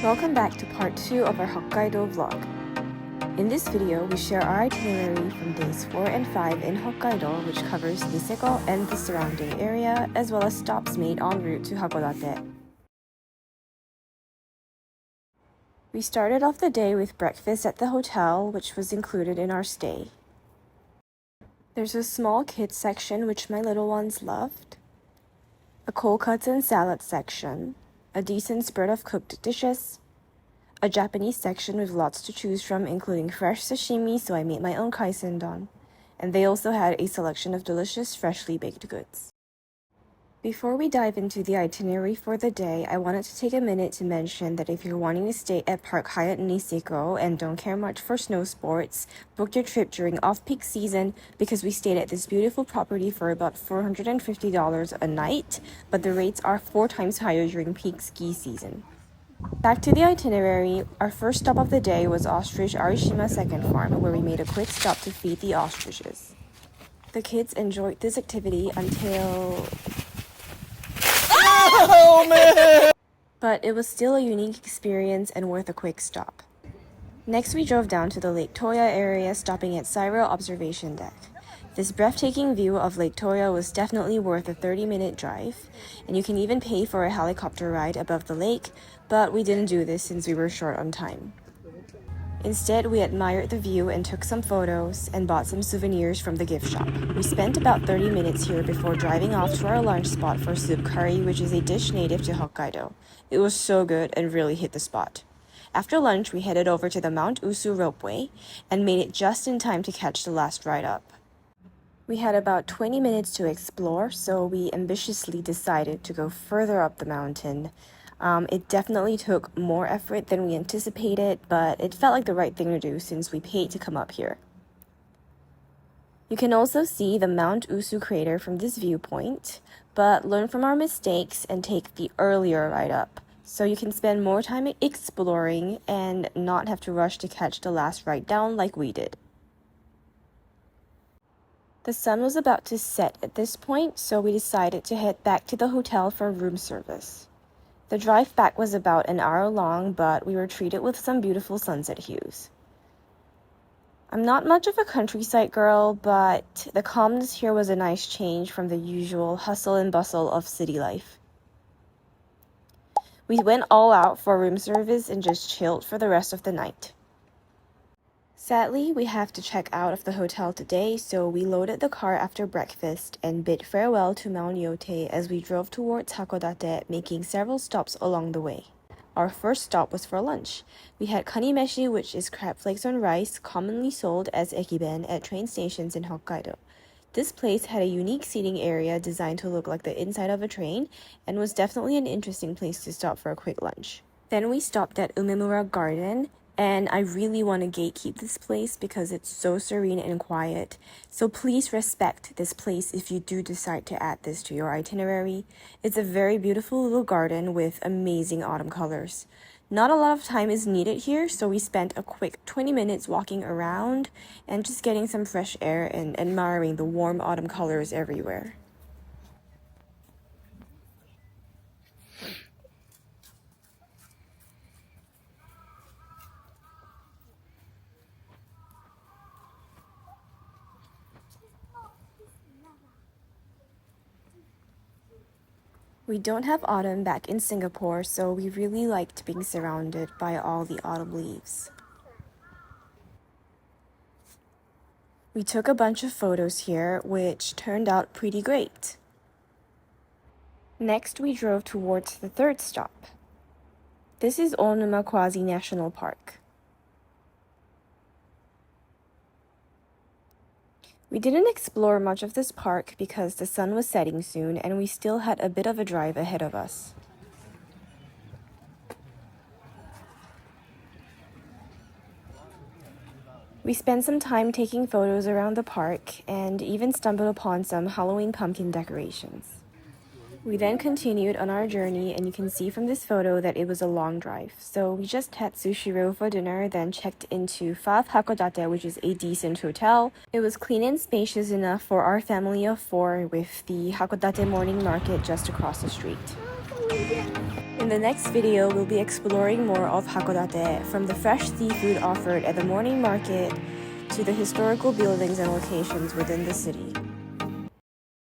Welcome back to part 2 of our Hokkaido vlog. In this video, we share our itinerary from days 4 and 5 in Hokkaido, which covers Niseko and the surrounding area, as well as stops made en route to Hakodate. We started off the day with breakfast at the hotel, which was included in our stay. There's a small kids section which my little ones loved, a cold cuts and salad section, a decent spread of cooked dishes, a Japanese section with lots to choose from including fresh sashimi, so I made my own kaisendon, and they also had a selection of delicious freshly baked goods. Before we dive into the itinerary for the day, I wanted to take a minute to mention that if you're wanting to stay at Park Hyatt Niseko and don't care much for snow sports, book your trip during off-peak season because we stayed at this beautiful property for about $450 a night, but the rates are 4 times higher during peak ski season. Back to the itinerary, our first stop of the day was Ostrich Arishima Second Farm, where we made a quick stop to feed the ostriches. The kids enjoyed this activity until... Oh, man! But it was still a unique experience and worth a quick stop. Next, we drove down to the Lake Toya area, stopping at Sairo Observation Deck. This breathtaking view of Lake Toya was definitely worth a 30-minute drive, and you can even pay for a helicopter ride above the lake, but we didn't do this since we were short on time. Instead, we admired the view and took some photos and bought some souvenirs from the gift shop. We spent about 30 minutes here before driving off to our lunch spot for soup curry, which is a dish native to Hokkaido. It was so good and really hit the spot. After lunch, we headed over to the Mount Usu Ropeway and made it just in time to catch the last ride up. We had about 20 minutes to explore, so we ambitiously decided to go further up the mountain. It definitely took more effort than we anticipated, but it felt like the right thing to do since we paid to come up here. You can also see the Mount Usu crater from this viewpoint, but learn from our mistakes and take the earlier ride up, so you can spend more time exploring and not have to rush to catch the last ride down like we did. The sun was about to set at this point, so we decided to head back to the hotel for room service. The drive back was about an hour long, but we were treated with some beautiful sunset hues. I'm not much of a countryside girl, but the calmness here was a nice change from the usual hustle and bustle of city life. We went all out for room service and just chilled for the rest of the night. Sadly, we have to check out of the hotel today, so we loaded the car after breakfast and bid farewell to Mount Yote as we drove towards Hakodate, making several stops along the way. Our first stop was for lunch. We had kanimeshi, which is crab flakes on rice, commonly sold as ekiben at train stations in Hokkaido. This place had a unique seating area designed to look like the inside of a train and was definitely an interesting place to stop for a quick lunch. Then we stopped at Umemura Garden, and I really want to gatekeep this place because it's so serene and quiet. So please respect this place if you do decide to add this to your itinerary. It's a very beautiful little garden with amazing autumn colors. Not a lot of time is needed here, so we spent a quick 20 minutes walking around and just getting some fresh air and admiring the warm autumn colors everywhere. We don't have autumn back in Singapore, so we really liked being surrounded by all the autumn leaves. We took a bunch of photos here, which turned out pretty great. Next, we drove towards the third stop. This is Onuma Quasi National Park. We didn't explore much of this park because the sun was setting soon and we still had a bit of a drive ahead of us. We spent some time taking photos around the park and even stumbled upon some Halloween pumpkin decorations. We then continued on our journey, and you can see from this photo that it was a long drive. So we just had sushi roll for dinner, then checked into 5 Hakodate, which is a decent hotel. It was clean and spacious enough for our family of 4 with the Hakodate morning market just across the street. In the next video, we'll be exploring more of Hakodate, from the fresh seafood offered at the morning market to the historical buildings and locations within the city.